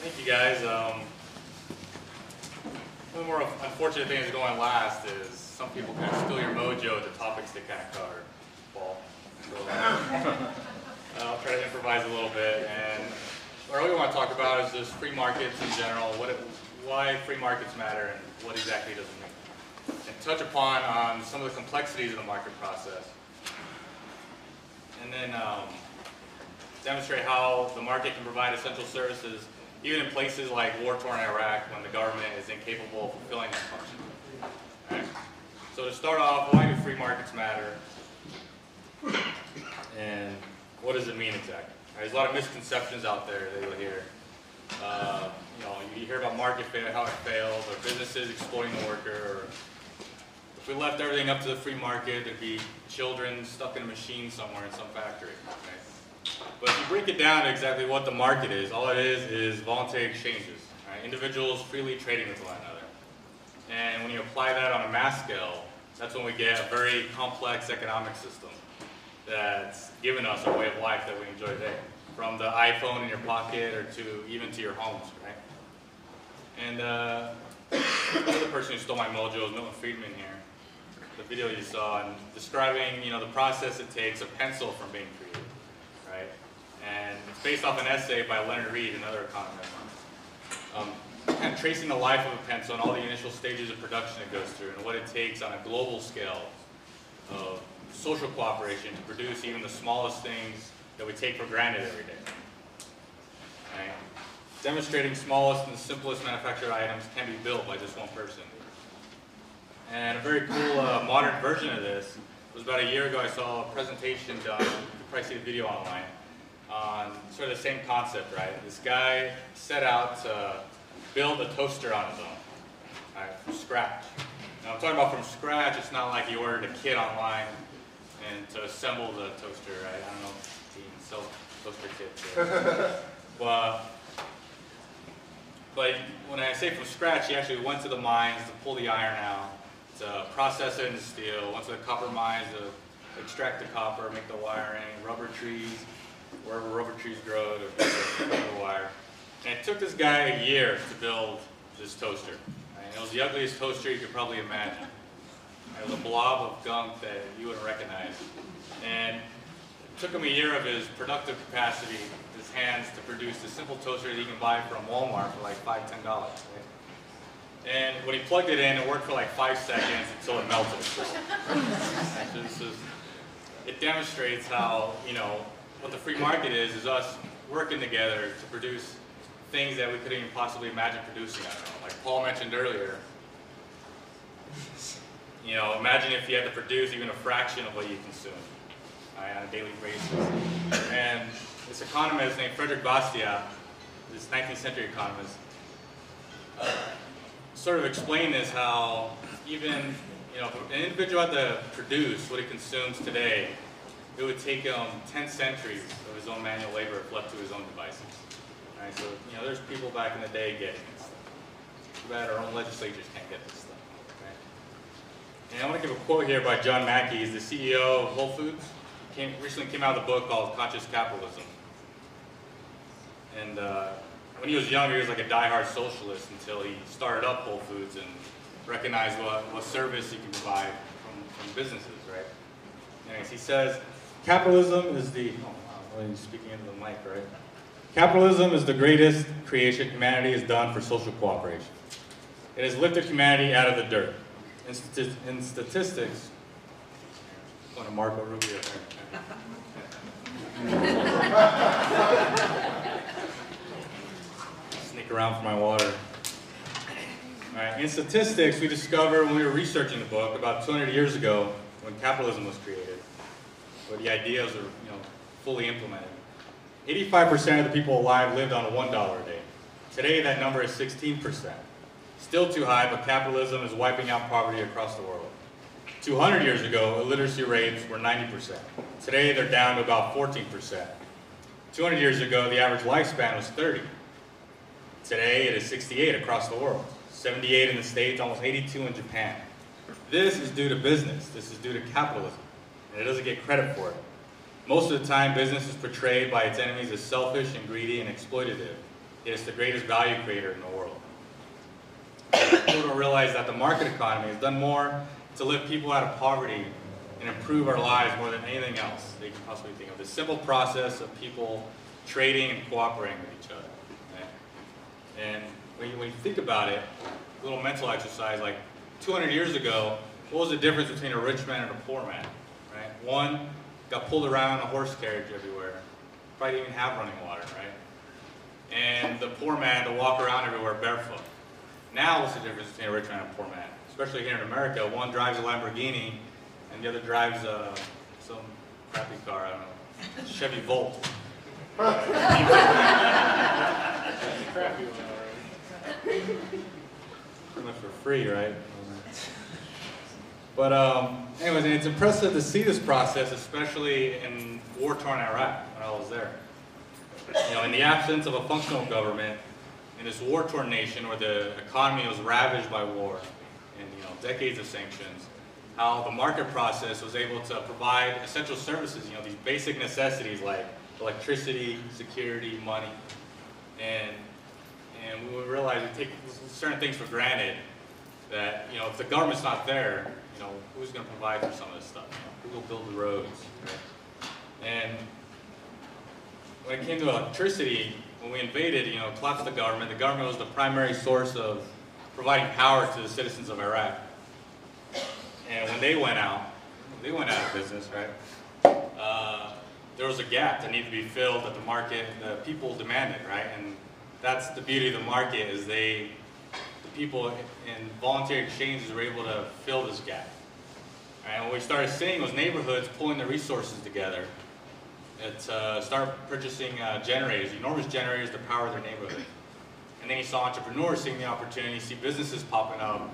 Thank you guys. One of the more unfortunate things going last is some people kind of steal your mojo with the topics they kind of cover, Paul. So, I'll try to improvise a little bit. And what I really want to talk about is just free markets in general, why free markets matter, and what exactly does it mean. And touch upon some of the complexities of the market process. And then demonstrate how the market can provide essential services even in places like war-torn Iraq when the government is incapable of fulfilling that function. Right. So to start off, why do free markets matter? And what does it mean exactly? Right, there's a lot of misconceptions out there that you'll hear. You hear about market failure, how it fails, or businesses exploiting the worker, or if we left everything up to the free market, there'd be children stuck in a machine somewhere in some factory. Right? But if you break it down to exactly what the market is, all it is voluntary exchanges. Right? Individuals freely trading with one another. And when you apply that on a mass scale, that's when we get a very complex economic system that's given us a way of life that we enjoy today. From the iPhone in your pocket or even to your homes, right? And the other person who stole my mojo is Milton Friedman here. The video you saw, and describing the process it takes a pencil from being created. Right? And it's based off an essay by Leonard Read, another economist. Kind of tracing the life of a pencil and all the initial stages of production it goes through and what it takes on a global scale of social cooperation to produce even the smallest things that we take for granted every day. Right? Demonstrating smallest and simplest manufactured items can be built by just one person. And a very cool modern version of this was about a year ago. I saw a presentation done, you can probably see the video online, on sort of the same concept, right? This guy set out to build a toaster on his own, right, from scratch. Now I'm talking about from scratch, it's not like he ordered a kit online and to assemble the toaster, right? I don't know if he sells toaster kits. But when I say from scratch, he actually went to the mines to pull the iron out, to process it into steel, went to the copper mines to extract the copper, make the wiring, rubber trees, wherever rubber trees grow to cut the wire. And it took this guy a year to build this toaster. Right? It was the ugliest toaster you could probably imagine. It was a blob of gunk that you wouldn't recognize. And it took him a year of his productive capacity, his hands, to produce a simple toaster that you can buy from Walmart for like $5, $10. Right? And when he plugged it in, it worked for like 5 seconds until it melted. It demonstrates how, what the free market is us working together to produce things that we couldn't even possibly imagine producing. I don't know, like Paul mentioned earlier. Imagine if you had to produce even a fraction of what you consume on a daily basis. And this economist named Frederick Bastiat, this 19th century economist, sort of explained this, how even if an individual had to produce what he consumes today, it would take him 10 centuries of his own manual labor if left to his own devices. Right? So there's people back in the day getting this stuff. Too bad our own legislatures can't get this stuff. Right? And I want to give a quote here by John Mackey. He's the CEO of Whole Foods. Recently came out with a book called Conscious Capitalism. And when he was younger, he was like a diehard socialist until he started up Whole Foods and recognized what service he can provide from businesses, right? Anyways, he says, capitalism is the, he's speaking into the mic, right? Capitalism is the greatest creation humanity has done for social cooperation. It has lifted humanity out of the dirt. In statistics, I'm going to Marco Rubio there. Sneak around for my water. All right. In statistics, we discovered when we were researching the book about 200 years ago when capitalism was created, where the ideas were fully implemented. 85% of the people alive lived on $1 a day. Today, that number is 16%. Still too high, but capitalism is wiping out poverty across the world. 200 years ago, illiteracy rates were 90%. Today, they're down to about 14%. 200 years ago, the average lifespan was 30. Today, it is 68 across the world. 78 in the States, almost 82 in Japan. This is due to business. This is due to capitalism. And it doesn't get credit for it. Most of the time, business is portrayed by its enemies as selfish and greedy and exploitative. It is the greatest value creator in the world. People don't realize that the market economy has done more to lift people out of poverty and improve our lives more than anything else they can possibly think of. The simple process of people trading and cooperating with each other. Okay? And when you think about it, a little mental exercise, like 200 years ago, what was the difference between a rich man and a poor man? Right? One got pulled around in a horse carriage everywhere. Probably didn't even have running water, right? And the poor man to walk around everywhere barefoot. Now what's the difference between a rich man and a poor man? Especially here in America, one drives a Lamborghini and the other drives some crappy car, I don't know, Chevy Volt. Crappy one already. Pretty much for free, right? But anyways, it's impressive to see this process, especially in war-torn Iraq when I was there. You know, in the absence of a functional government, in this war-torn nation where the economy was ravaged by war and decades of sanctions, how the market process was able to provide essential services, these basic necessities like electricity, security, money, and we realize we take certain things for granted. That if the government's not there, who's going to provide for some of this stuff? Who will build the roads? Right? And when it came to electricity, when we invaded, collapsed the government was the primary source of providing power to the citizens of Iraq. And when they went out of business, right? There was a gap that needed to be filled that the people demanded, right? And that's the beauty of the market, is the people in voluntary exchanges were able to fill this gap. And what we started seeing was neighborhoods pulling the resources together to start purchasing generators, enormous generators to power their neighborhood. And then you saw entrepreneurs seeing the opportunity, see businesses popping up,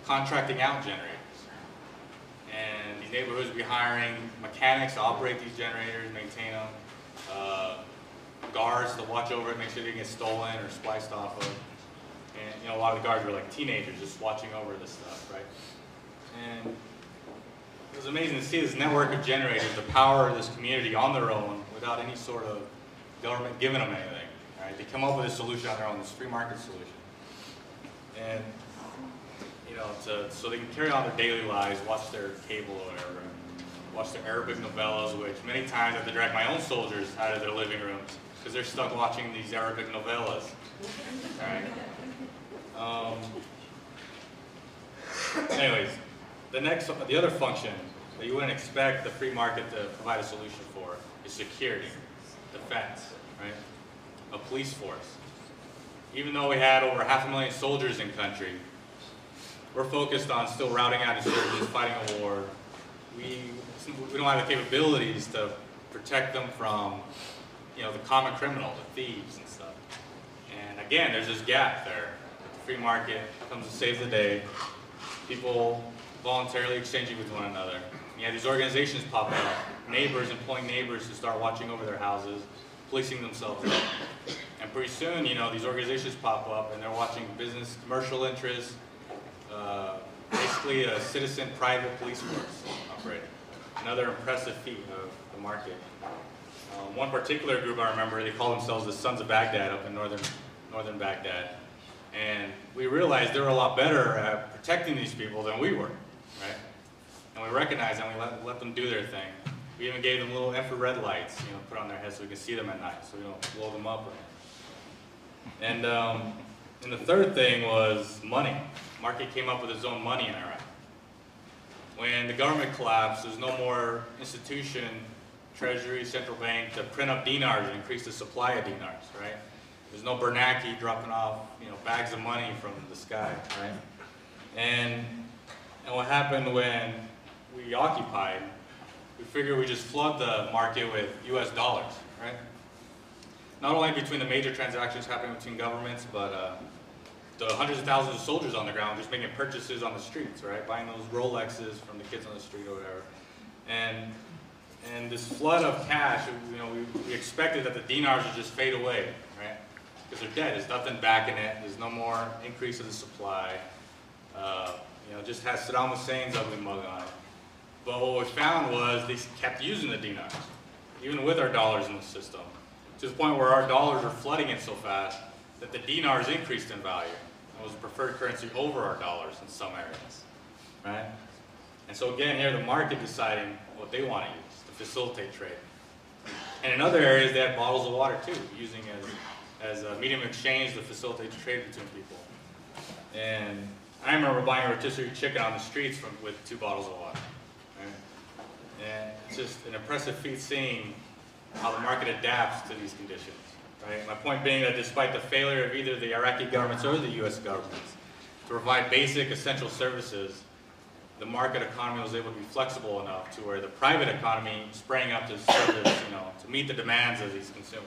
contracting out generators. And these neighborhoods would be hiring mechanics to operate these generators, maintain them, guards to watch over it, make sure they didn't get stolen or spliced off of. And a lot of the guards were like teenagers just watching over this stuff, right? And it was amazing to see this network of generators to power this community on their own without any sort of government giving them anything. Right? They come up with a solution on their own, this free market solution. And so they can carry on their daily lives, watch their cable or whatever, watch their Arabic novellas, which many times I have to drag my own soldiers out of their living rooms because they're stuck watching these Arabic novellas. All right? Anyways, the other function that you wouldn't expect the free market to provide a solution for is security, defense, right? A police force. Even though we had over 500,000 soldiers in country, we're focused on still routing out insurgents, fighting a war. We don't have the capabilities to protect them from, the common criminal, the thieves and stuff. And again, there's this gap there. The free market comes to save the day. People voluntarily exchanging with one another. And you have these organizations popping up, neighbors employing neighbors to start watching over their houses, policing themselves up. And pretty soon, these organizations pop up and they're watching business, commercial interests, basically a citizen private police force operating. Another impressive feat of the market. One particular group I remember, they call themselves the Sons of Baghdad up in northern Baghdad. And we realized they were a lot better at protecting these people than we were, right? And we recognized that and we let them do their thing. We even gave them little infrared lights, put on their heads so we could see them at night, so we don't blow them up. And the third thing was money. Market came up with its own money in Iraq. When the government collapsed, there's no more institution, treasury, central bank to print up dinars and increase the supply of dinars, right? There's no Bernanke dropping off, bags of money from the sky, right? And what happened when we occupied, we figured we'd just flood the market with US dollars, right? Not only between the major transactions happening between governments, but the hundreds of thousands of soldiers on the ground just making purchases on the streets, right? Buying those Rolexes from the kids on the street or whatever. And this flood of cash, we expected that the dinars would just fade away, right? Because they're dead. There's nothing backing it. There's no more increase of the supply. Just has Saddam Hussein's ugly mug on it. But what we found was they kept using the dinars, even with our dollars in the system, to the point where our dollars are flooding it so fast that the dinar has increased in value and was a preferred currency over our dollars in some areas, right? And so again, here the market deciding what they want to use to facilitate trade. And in other areas, they had bottles of water too, using as a medium of exchange to facilitate trade between people. And I remember buying a rotisserie chicken on the streets with 2 bottles of water. Right? And it's just an impressive feat seeing how the market adapts to these conditions. Right? My point being that despite the failure of either the Iraqi governments or the U.S. governments to provide basic essential services, the market economy was able to be flexible enough to where the private economy sprang up to service, to meet the demands of these consumers.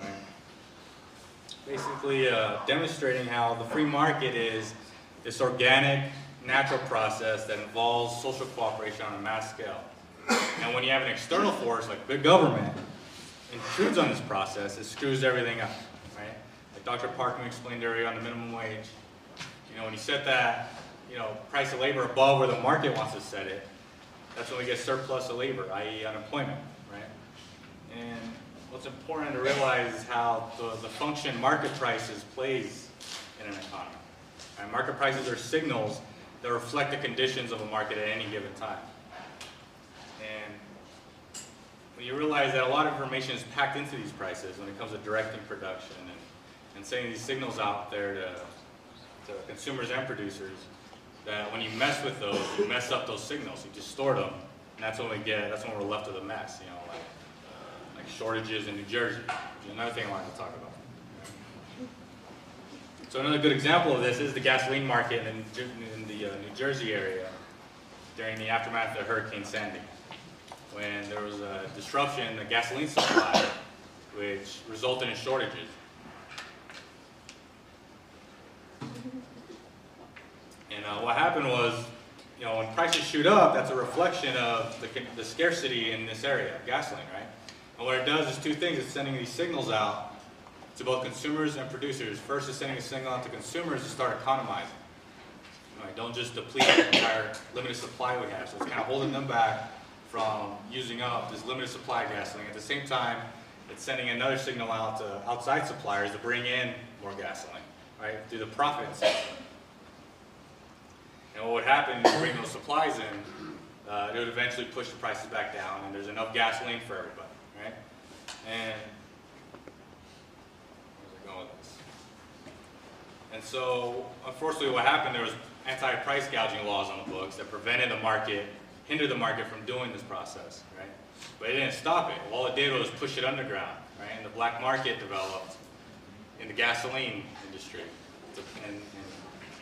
Right? Basically demonstrating how the free market is this organic, natural process that involves social cooperation on a mass scale. And when you have an external force like big government intrudes on this process, it screws everything up. Right? Like Dr. Parkman explained earlier on the minimum wage, when you set that price of labor above where the market wants to set it, that's when we get surplus of labor, i.e. unemployment, right? And what's important to realize is how the function market prices plays in an economy. And market prices are signals that reflect the conditions of a market at any given time. And when you realize that a lot of information is packed into these prices when it comes to directing production and sending these signals out there to consumers and producers, that when you mess with those, you mess up those signals. You distort them, and that's when we're left with a mess. Like shortages in New Jersey, which is another thing I wanted to talk about. So another good example of this is the gasoline market in the New Jersey area during the aftermath of Hurricane Sandy, when there was a disruption in the gasoline supply, which resulted in shortages. And what happened was, when prices shoot up, that's a reflection of the scarcity in this area of gasoline, right? And what it does is 2 things. It's sending these signals out to both consumers and producers. First, it's sending a signal out to consumers to start economizing. Right? Don't just deplete the entire limited supply we have. So it's kind of holding them back from using up this limited supply of gasoline. At the same time, it's sending another signal out to outside suppliers to bring in more gasoline, right? Through the profit incentive. And what would happen is bring those supplies in, it would eventually push the prices back down, and there's enough gasoline for everybody, right? And where's it going with this? And so, unfortunately, what happened, there was anti-price gouging laws on the books that prevented the market, hindered the market from doing this process, right? But it didn't stop it. All it did was push it underground, right? And the black market developed in the gasoline industry. And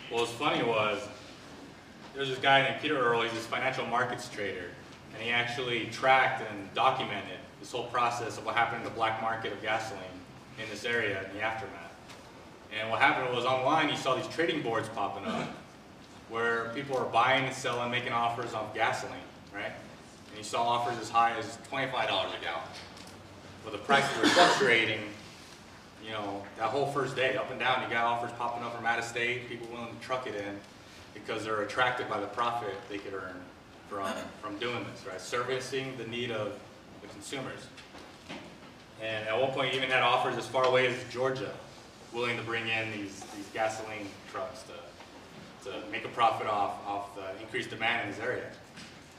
what was funny was, there's this guy named Peter Earle. He's this financial markets trader, and he actually tracked and documented this whole process of what happened in the black market of gasoline in this area in the aftermath. And what happened was online, you saw these trading boards popping up where people were buying and selling, making offers on gasoline, right? And you saw offers as high as $25 a gallon. But the prices were fluctuating, that whole first day, up and down. You got offers popping up from out of state, people willing to truck it in, because they're attracted by the profit they could earn from doing this, right? Servicing the need of the consumers. And at one point, you even had offers as far away as Georgia, willing to bring in these gasoline trucks to make a profit off the increased demand in this area.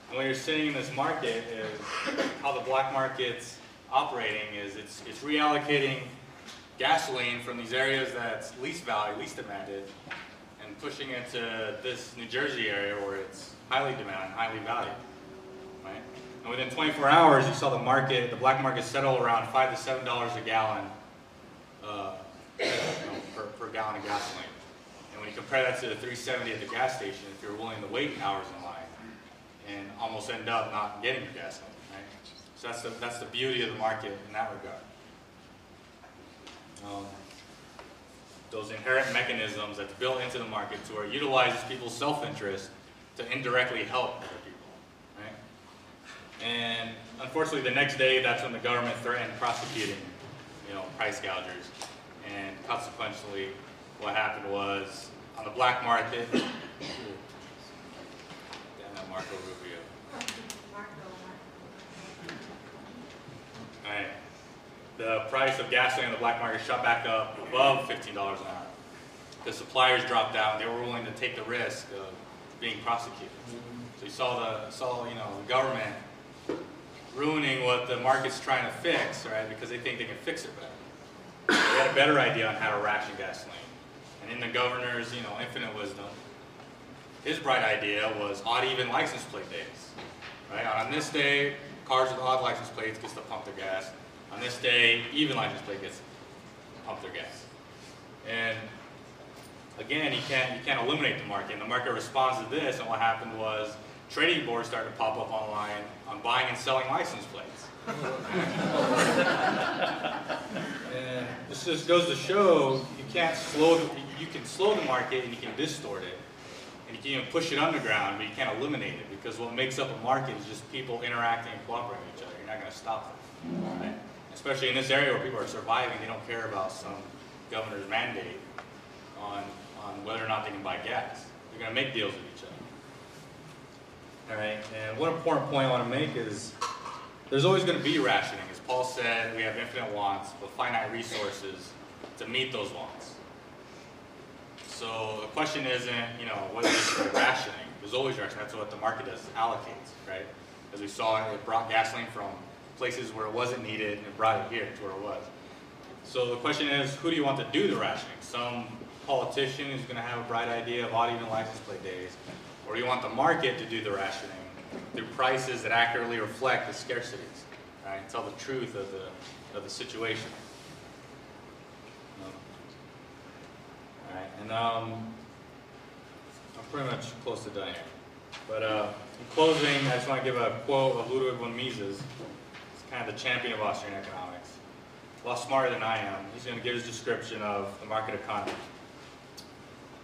And what you're seeing in this market is how the black market's operating is it's reallocating gasoline from these areas that's least valued, least demanded, and pushing it to this New Jersey area where it's highly demanded, highly valued, right? And within 24 hours, you saw the black market settle around $5 to $7 a gallon per gallon of gasoline. And when you compare that to the $3.70 at the gas station, if you're willing to wait hours in line and almost end up not getting your gasoline, right? So that's the beauty of the market in that regard. Those inherent mechanisms that's built into the market to where it utilizes people's self-interest to indirectly help other people, right? And unfortunately, the next day, that's when the government threatened prosecuting, price gougers. And consequently, what happened was, on the black market, damn that Marco Rubio. All right. the price of gasoline on the black market shot back up above $15 an hour. The suppliers dropped down. They were willing to take the risk of being prosecuted. So you saw the government ruining what the market's trying to fix, right? Because they think they can fix it better. They had a better idea on how to ration gasoline. And in the governor's, infinite wisdom, his bright idea was odd even license plate days, right? On this day, cars with odd license plates gets to pump their gas. On this day, even license plate gets to pump their gas. And again, you can't eliminate the market. And the market responds to this, and what happened was trading boards started to pop up online on buying and selling license plates. And this just goes to show you can slow the market and you can distort it. And you can even push it underground, but you can't eliminate it, because what makes up a market is just people interacting and cooperating with each other. You're not going to stop them, right? Especially in this area where people are surviving, they don't care about some governor's mandate on whether or not they can buy gas. They're going to make deals with each other. All right, and one important point I want to make is there's always going to be rationing. As Paul said, we have infinite wants, but finite resources to meet those wants. So the question isn't, whether it's rationing. There's always rationing. That's what the market does, allocates, right? As we saw, it brought gasoline from places where it wasn't needed and it brought it here to where it was. So the question is, who do you want to do the rationing? Some politician who's going to have a bright idea of odd even license plate days, or do you want the market to do the rationing through prices that accurately reflect the scarcities, right? Tell the truth of the situation. All right, and I'm pretty much close to done here. But in closing, I just want to give a quote of Ludwig von Mises. He's kind of the champion of Austrian economics. A lot smarter than I am. He's going to give his description of the market economy.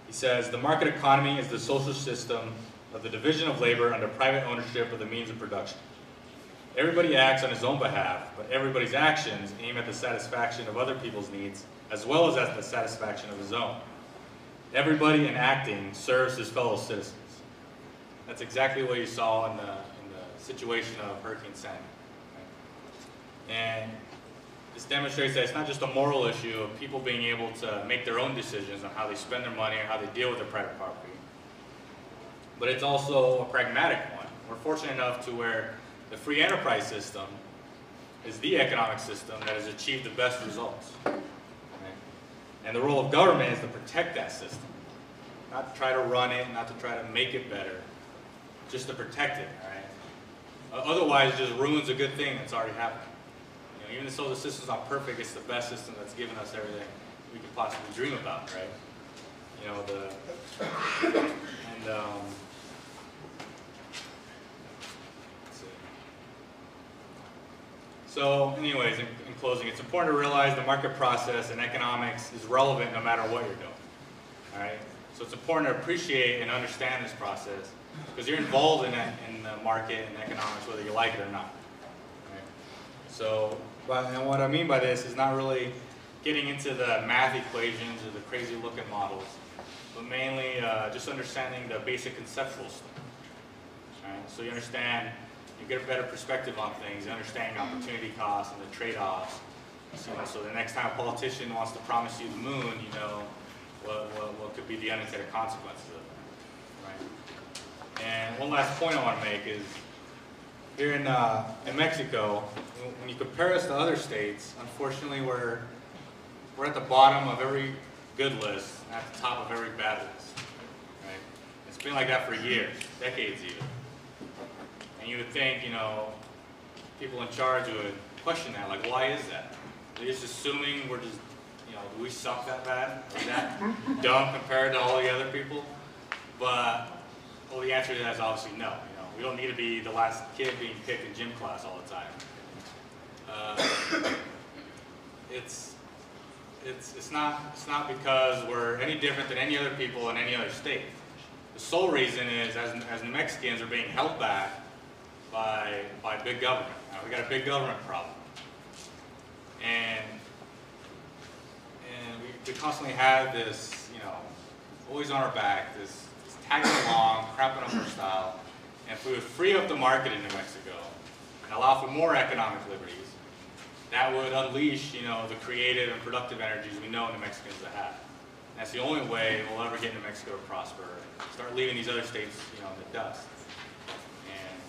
He says, the market economy is the social system of the division of labor under private ownership of the means of production. Everybody acts on his own behalf, but everybody's actions aim at the satisfaction of other people's needs as well as at the satisfaction of his own. Everybody in acting serves his fellow citizens. That's exactly what you saw in the situation of Hurricane Sandy. Right? And this demonstrates that it's not just a moral issue of people being able to make their own decisions on how they spend their money or how they deal with their private property, but it's also a pragmatic one. We're fortunate enough to where the free enterprise system is the economic system that has achieved the best results. Right? And the role of government is to protect that system, not to try to run it, not to try to make it better, just to protect it. Right? Otherwise, it just ruins a good thing that's already happened. Even though the system's not perfect, it's the best system that's given us everything we could possibly dream about, right? So anyways, in closing, it's important to realize the market process and economics is relevant no matter what you're doing, all right? So it's important to appreciate and understand this process because you're involved in the market and economics whether you like it or not. Right? So, and what I mean by this is not really getting into the math equations or the crazy looking models, but mainly just understanding the basic conceptual stuff. Right? So you understand, you get a better perspective on things, you understand opportunity costs and the trade-offs. So the next time a politician wants to promise you the moon, you know what could be the unintended consequences of it. Right? And one last point I want to make is, here in Mexico, when you compare us to other states, unfortunately we're at the bottom of every good list, and at the top of every bad list. Right? It's been like that for years, decades even. And you would think, people in charge would question that, like, why is that? They're just assuming we're just, do we suck that bad? Are we that dumb compared to all the other people? But, well, the answer to that is obviously no. We don't need to be the last kid being picked in gym class all the time. It's not because we're any different than any other people in any other state. The sole reason is, as New Mexicans, we're being held back by big government. We got a big government problem, and we constantly have this, always on our back, this tagging along, crapping up our style. And if we would free up the market in New Mexico and allow for more economic liberties, that that would unleash, you know, the creative and productive energies we know New Mexicans to have. And that's the only way we'll ever get New Mexico to prosper. Start leaving these other states, you know, in the dust. And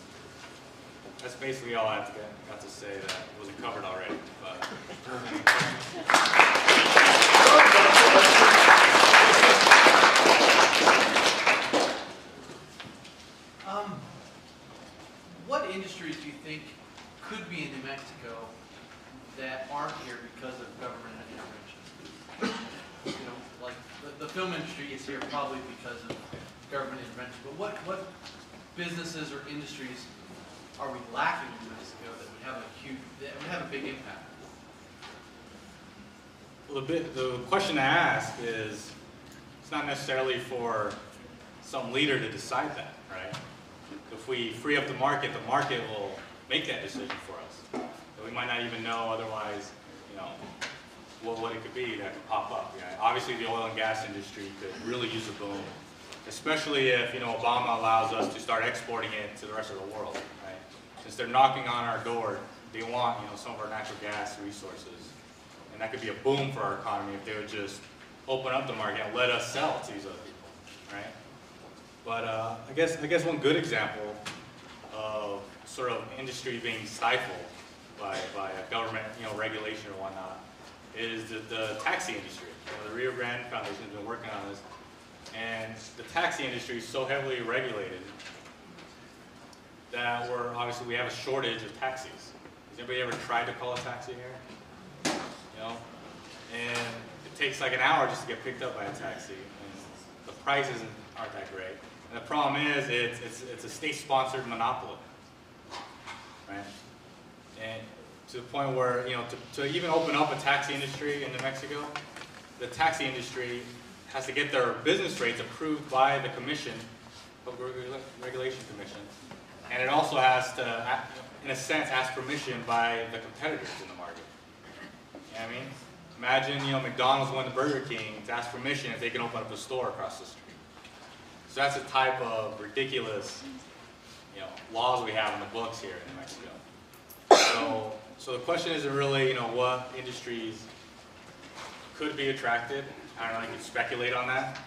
that's basically all I got to say that wasn't covered already. But what industries do you think could be in New Mexico that aren't here because of government intervention? You know, like the film industry is here probably because of government intervention. But what businesses or industries are we lacking in New Mexico that would have a big impact? well, the question to ask is, it's not necessarily for some leader to decide that, right? If we free up the market will make that decision for us. So we might not even know otherwise, you know, what it could be that could pop up. Yeah, obviously, the oil and gas industry could really use a boom, especially if, you know, Obama allows us to start exporting it to the rest of the world, right? Since they're knocking on our door, they want, you know, some of our natural gas resources, and that could be a boom for our economy if they would just open up the market and let us sell to these other people, right? But I guess one good example of sort of industry being stifled by a government, you know, regulation or whatnot is the taxi industry. You know, the Rio Grande Foundation has been working on this, and the taxi industry is so heavily regulated that obviously we have a shortage of taxis. Has anybody ever tried to call a taxi here? You know, and it takes like an hour just to get picked up by a taxi, and the prices aren't that great. And the problem is it's a state-sponsored monopoly, right? And to the point where, you know, to even open up a taxi industry in New Mexico, the taxi industry has to get their business rates approved by the commission, Public Regulation Commission, and it also has to, in a sense, ask permission by the competitors in the market. You know what I mean? Imagine, you know, McDonald's going to Burger King to ask permission if they can open up a store across the street. So that's the type of ridiculous, you know, laws we have in the books here in New Mexico. So the question isn't really, you know, what industries could be attracted. I don't know, you can speculate on that.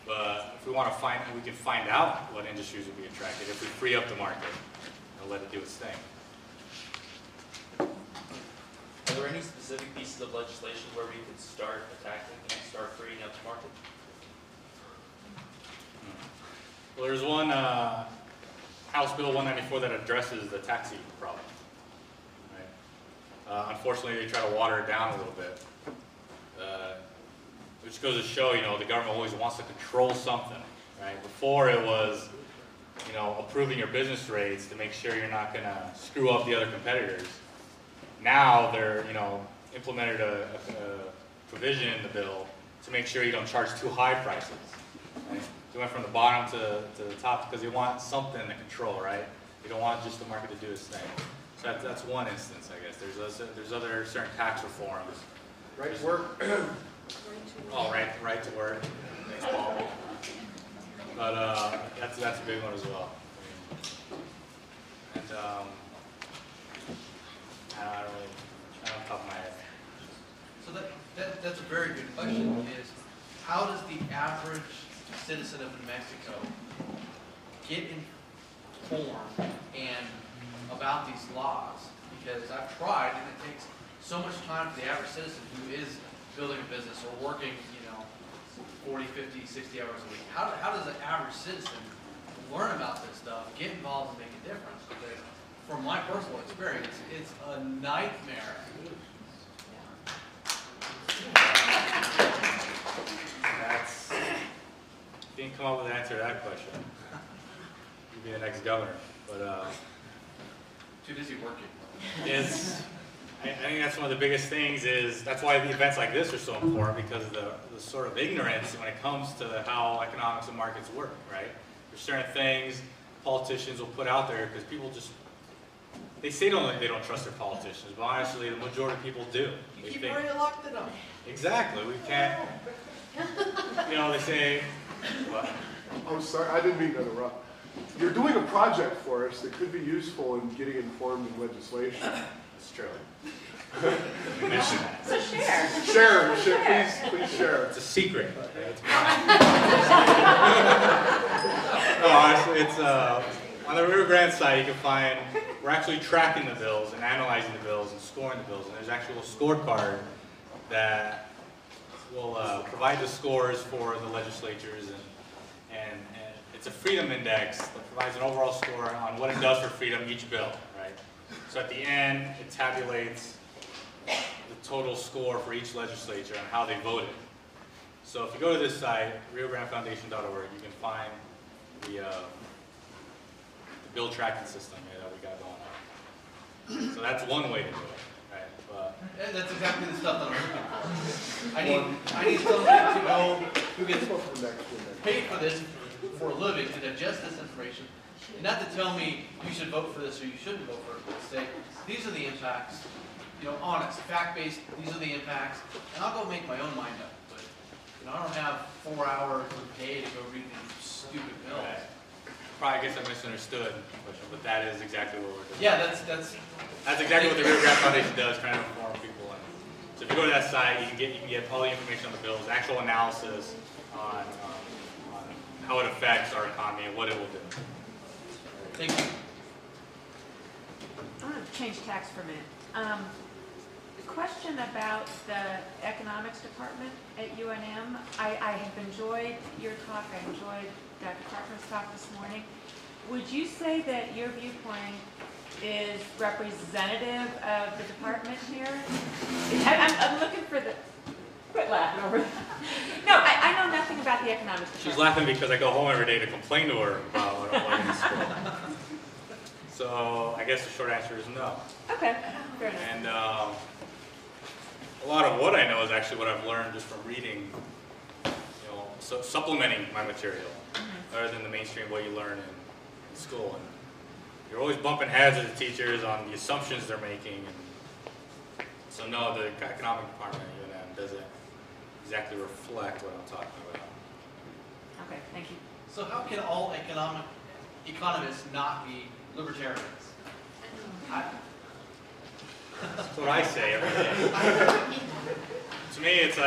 But if we want to we can find out what industries would be attracted if we free up the market and let it do its thing. Are there any specific pieces of legislation where we could start attacking and start freeing up the market? Well, there's one House Bill 194 that addresses the taxi problem. Right? Unfortunately, they try to water it down a little bit, which goes to show, you know, the government always wants to control something. Right? Before it was, you know, approving your business rates to make sure you're not going to screw up the other competitors. Now they're, you know, implemented a provision in the bill to make sure you don't charge too high prices. Right? They went from the bottom to the top because they want something to control, right? They don't want just the market to do its thing. So that's one instance, I guess. There's other certain tax reforms. Right to work. Oh, right to work. Thanks, Paul. But that's a big one as well. And I don't know off the top of my head. So that's a very good question. Is how does the average citizen of New Mexico get informed and about these laws? Because I've tried, and it takes so much time for the average citizen who is building a business or working, you know, 40, 50, 60 hours a week. How does an average citizen learn about this stuff, get involved, and make a difference? Because from my personal experience, it's a nightmare. You didn't come up with an answer to that question. You'd be the next governor, but Too busy working. I think that's one of the biggest things. That's why the events like this are so important, because of the sort of ignorance when it comes to how economics and markets work. Right? There's certain things politicians will put out there because people just they say they don't trust their politicians, but honestly, the majority of people do. You keep re-electing them. Exactly. We can't. You know, they say. What? I'm sorry, I didn't mean to interrupt. You're doing a project for us that could be useful in getting informed in legislation. It's true. Let me mention that. So share. Please share. It's a secret. No, honestly, it's on the Rio Grande site. You can find we're actually tracking the bills and analyzing the bills and scoring the bills. And there's actually a scorecard that will provide the scores for the legislatures, and it's a freedom index that provides an overall score on what it does for freedom each bill, right? So at the end, it tabulates the total score for each legislature and how they voted. So if you go to this site, riograndefoundation.org, you can find the bill tracking system that we got going on. So that's one way to do it, right? But And that's exactly the stuff that I'm looking for. I need somebody to know who gets paid for this for a living to digest this information, and not to tell me you should vote for this or you shouldn't vote for it. Say, these are the impacts, honest, fact-based, these are the impacts, and I'll go make my own mind up. But, I don't have 4 hours a day to go read these stupid bills. right. Probably, I guess I misunderstood the question, but that is exactly what we're doing. Yeah, that's Exactly what the Rio Grande Foundation does, trying to inform people. And so if you go to that site, you can get all the information on the bills, actual analysis on how it affects our economy and what it will do. Thank you. I want to change tax for a minute. The question about the economics department at UNM, I have enjoyed your talk. I enjoyed Dr. Carpenter's talk this morning. Would you say that your viewpoint is representative of the department here? I'm looking for the... Quit laughing over that. No, I know nothing about the economics department. She's laughing because I go home every day to complain to her about what I'm learning in school. So I guess the short answer is no. Okay, fair enough. And a lot of what I know is actually what I've learned just from reading, so supplementing my material, other than the mainstream what you learn in school. And you're always bumping heads with the teachers on the assumptions they're making. And so no, the economic department at UNM doesn't exactly reflect what I'm talking about. Okay, thank you. So how can all economists not be libertarians? That's what I say every day. To me, it's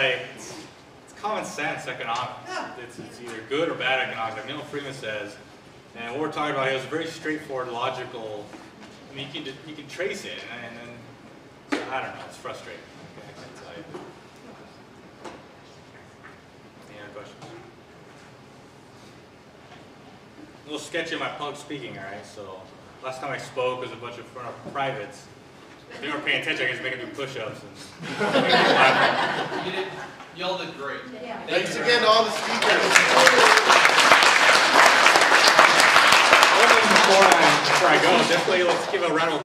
common sense economics. It's either good or bad economics. Like Milton Friedman says, and what we're talking about here is very straightforward, logical. I mean, you can trace it, and then so I don't know. It's frustrating. Okay, I can't tell you. Any other questions? A little sketchy on my public speaking. All right, so last time I spoke was a bunch of front of privates. If they weren't paying attention, I was making do push-ups. Y'all did great. Yeah. Thanks again to all the speakers. Before I go, definitely let's give a round of